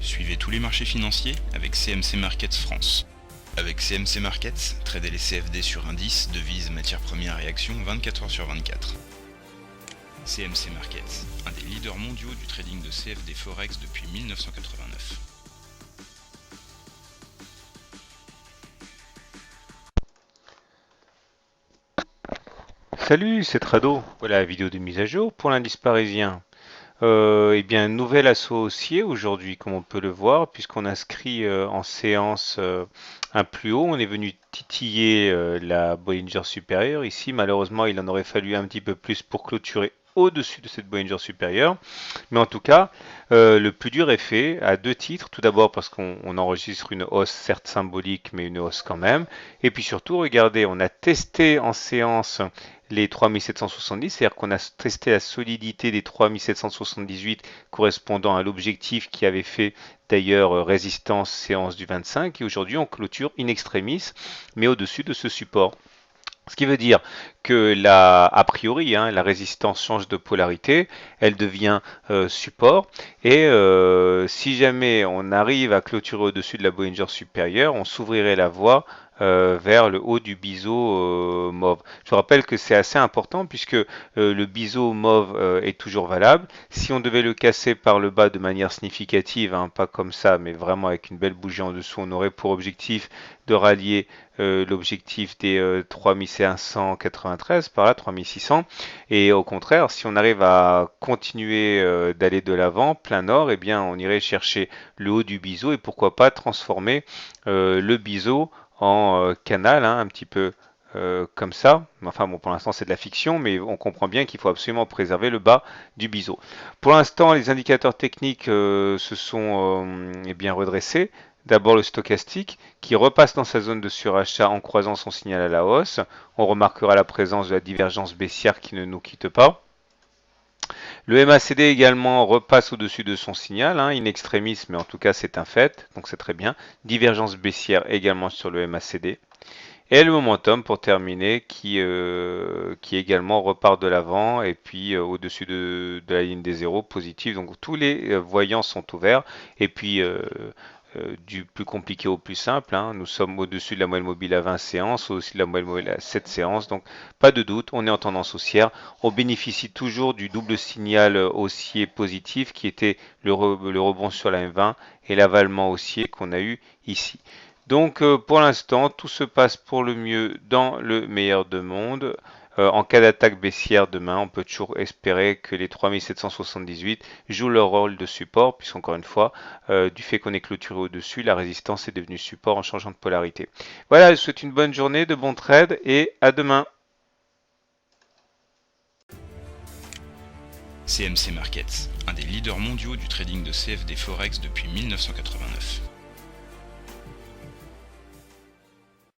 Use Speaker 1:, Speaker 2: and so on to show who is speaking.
Speaker 1: Suivez tous les marchés financiers avec CMC Markets France. Avec CMC Markets, tradez les CFD sur indices, devises, matières premières et actions 24 heures sur 24. CMC Markets, un des leaders mondiaux du trading de CFD Forex depuis 1989.
Speaker 2: Salut, c'est Trado. Voilà la vidéo de mise à jour pour l'indice parisien. Eh bien, nouvel associé aujourd'hui, comme on peut le voir, puisqu'on inscrit en séance un plus haut. On est venu titiller la Bollinger supérieure. Ici, malheureusement, il en aurait fallu un petit peu plus pour clôturer au-dessus de cette Bollinger supérieure. Mais en tout cas, le plus dur est fait à deux titres. Tout d'abord parce qu'on enregistre une hausse certes symbolique, mais une hausse quand même. Et puis surtout, regardez, on a testé en séance les 3770, c'est-à-dire qu'on a testé la solidité des 3778 correspondant à l'objectif qui avait fait d'ailleurs résistance séance du 25. Et aujourd'hui, on clôture in extremis, mais au-dessus de ce support. Ce qui veut dire que a priori, la résistance change de polarité, elle devient support, et si jamais on arrive à clôturer au-dessus de la Bollinger supérieure, on s'ouvrirait la voie vers le haut du biseau mauve. Je vous rappelle que c'est assez important puisque le biseau mauve est toujours valable. Si on devait le casser par le bas de manière significative, pas comme ça, mais vraiment avec une belle bougie en dessous, on aurait pour objectif de rallier l'objectif des 3593, par là 3600, et au contraire, si on arrive à continuer d'aller de l'avant, plein nord, eh bien on irait chercher le haut du biseau et pourquoi pas transformer le biseau en canal, un petit peu comme ça. Enfin bon, pour l'instant c'est de la fiction, mais on comprend bien qu'il faut absolument préserver le bas du biseau. Pour l'instant, les indicateurs techniques se sont bien redressés. D'abord le stochastique qui repasse dans sa zone de surachat en croisant son signal à la hausse. On remarquera la présence de la divergence baissière qui ne nous quitte pas. Le MACD également repasse au-dessus de son signal, in extremis, mais en tout cas c'est un fait, donc c'est très bien. Divergence baissière également sur le MACD. Et le momentum pour terminer qui également repart de l'avant et puis au-dessus de la ligne des zéros positive. Donc tous les voyants sont ouverts et puis du plus compliqué au plus simple, nous sommes au-dessus de la moyenne mobile à 20 séances, au-dessus de la moyenne mobile à 7 séances, donc pas de doute, on est en tendance haussière. On bénéficie toujours du double signal haussier positif qui était le rebond sur la M20 et l'avalement haussier qu'on a eu ici. Donc pour l'instant, tout se passe pour le mieux dans le meilleur des mondes. En cas d'attaque baissière demain, on peut toujours espérer que les 3778 jouent leur rôle de support, puisqu'encore une fois, du fait qu'on est clôturé au-dessus, la résistance est devenue support en changeant de polarité. Voilà, je vous souhaite une bonne journée, de bons trades et à demain.
Speaker 1: CMC Markets, un des leaders mondiaux du trading de CFD Forex depuis 1989.